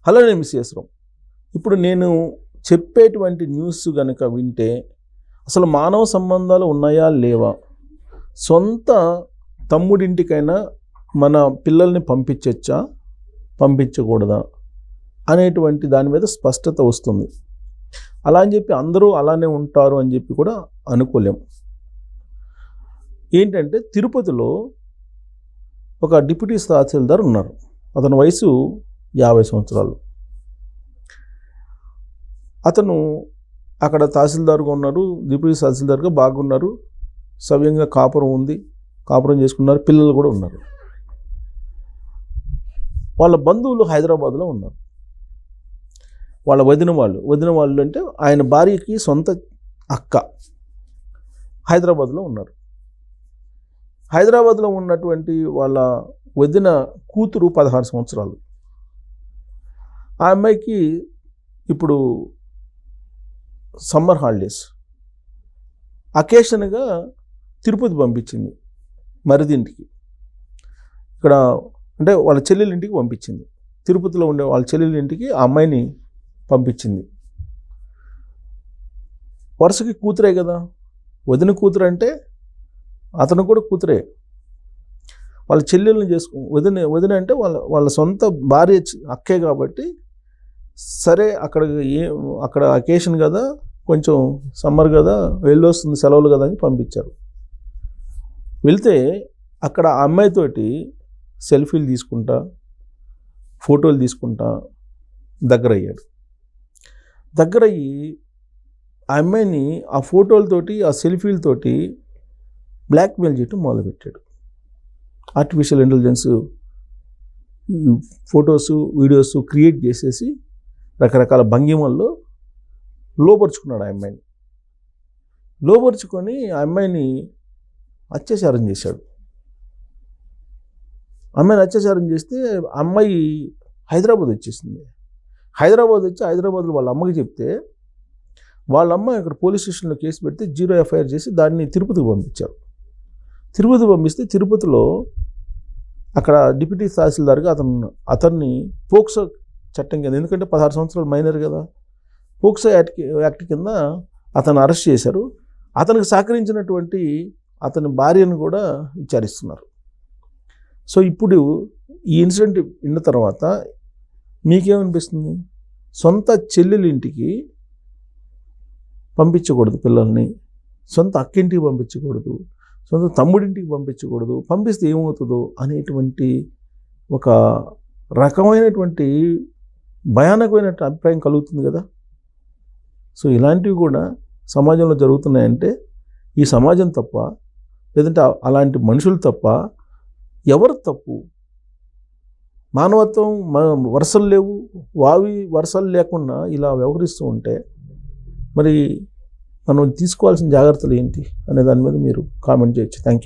Hello, నేను మిస్సేశ్వరం. ఇప్పుడు నేను చెప్పేటువంటి న్యూస్ కనుక వింటే అసలు మానవ సంబంధాలు ఉన్నాయా లేవా, సొంత తమ్ముడింటికైనా మన పిల్లల్ని పంపించచ్చా పంపించకూడదా అనేటువంటి దాని మీద స్పష్టత వస్తుంది. అలా అని చెప్పి అందరూ అలానే ఉంటారు అని చెప్పి కూడా అనుకోలేం. ఏంటంటే తిరుపతిలో ఒక డిప్యూటీ తహసీల్దార్ ఉన్నారు. అతని వయసు 50 సంవత్సరాలు. అతను అక్కడ తహసీల్దార్గా ఉన్నారు, డిప్యూటీ తహసీల్దార్గా బాగున్నారు, సవ్యంగా కాపురం ఉంది, కాపురం చేసుకున్నారు, పిల్లలు కూడా ఉన్నారు. వాళ్ళ బంధువులు హైదరాబాద్లో ఉన్నారు. వాళ్ళ వదిన వాళ్ళు అంటే ఆయన భార్యకి సొంత అక్క హైదరాబాద్లో ఉన్నారు. హైదరాబాద్లో ఉన్నటువంటి వాళ్ళ వదిన కూతురు 16 సంవత్సరాలు. ఆ అమ్మాయికి ఇప్పుడు సమ్మర్ హాలిడేస్ అకేషన్గా తిరుపతి పంపించింది, మరిదింటికి. ఇక్కడ అంటే వాళ్ళ చెల్లెల ఇంటికి పంపించింది. తిరుపతిలో ఉండే వాళ్ళ చెల్లెల ఇంటికి ఆ అమ్మాయిని పంపించింది. వరుసకి కూతురే కదా, వదిన కూతురు అంటే అతను కూడా కూతురే. వాళ్ళ చెల్లెల్ని వదిన అంటే వాళ్ళ సొంత భార్య అక్కే కాబట్టి సరే అక్కడ అకేషన్ కదా, కొంచెం సమ్మర్ కదా, వెళ్ళొస్తుంది సెలవులు కదా అని పంపించారు. వెళ్తే అక్కడ ఆ అమ్మాయితోటి సెల్ఫీలు తీసుకుంటా, ఫోటోలు తీసుకుంటా దగ్గరయ్యాడు. దగ్గరయ్యి ఆ అమ్మాయిని ఆ ఫోటోలతోటి, ఆ సెల్ఫీలతోటి బ్లాక్మెయిల్ చేయటం మొదలుపెట్టాడు. Artificial intelligence photos, videos create చేసేసి రకరకాల భంగిమల్లో లోపరుచుకున్నాడు ఆ అమ్మాయిని. లోపరుచుకొని ఆ అమ్మాయిని అత్యాచారం చేశాడు. అమ్మాయిని అత్యాచారం చేస్తే అమ్మాయి హైదరాబాద్ వచ్చేసింది. హైదరాబాద్లో వాళ్ళ అమ్మకి చెప్తే వాళ్ళ అమ్మ ఇక్కడ పోలీస్ స్టేషన్లో కేసు పెడితే 0 ఎఫ్ఐఆర్ చేసి దాన్ని తిరుపతికి పంపించారు. తిరుపతి పంపిస్తే తిరుపతిలో అక్కడ డిప్యూటీ తహసీల్దార్గా అతన్ని పోక్సో చట్టం కింద, ఎందుకంటే 16 సంవత్సరాలు మైనర్ కదా, పోక్సో యాక్ట్ కింద అతను అరెస్ట్ చేశారు. అతనికి సహకరించినటువంటి అతని భార్యను కూడా విచారిస్తున్నారు. సో ఇప్పుడు ఈ ఇన్సిడెంట్ విన్న తర్వాత మీకేమనిపిస్తుంది? సొంత చెల్లెలింటికి పంపించకూడదు పిల్లల్ని, సొంత అక్కింటికి పంపించకూడదు, సొంత తమ్ముడింటికి పంపించకూడదు, పంపిస్తే ఏమవుతుందో అనేటువంటి ఒక రకమైనటువంటి భయానకమైన అభిప్రాయం కలుగుతుంది కదా. సో ఇలాంటివి కూడా సమాజంలో జరుగుతున్నాయంటే ఈ సమాజం తప్ప, లేదంటే అలాంటి మనుషులు తప్ప, ఎవరు తప్పు? మానవత్వం వరుసలు లేవు, వరుసలు లేకుండా ఇలా వ్యవహరిస్తూ ఉంటే మరి మనం తీసుకోవాల్సిన జాగ్రత్తలు ఏంటి అనే దాని మీద మీరు కామెంట్ చేయొచ్చు. Thank you.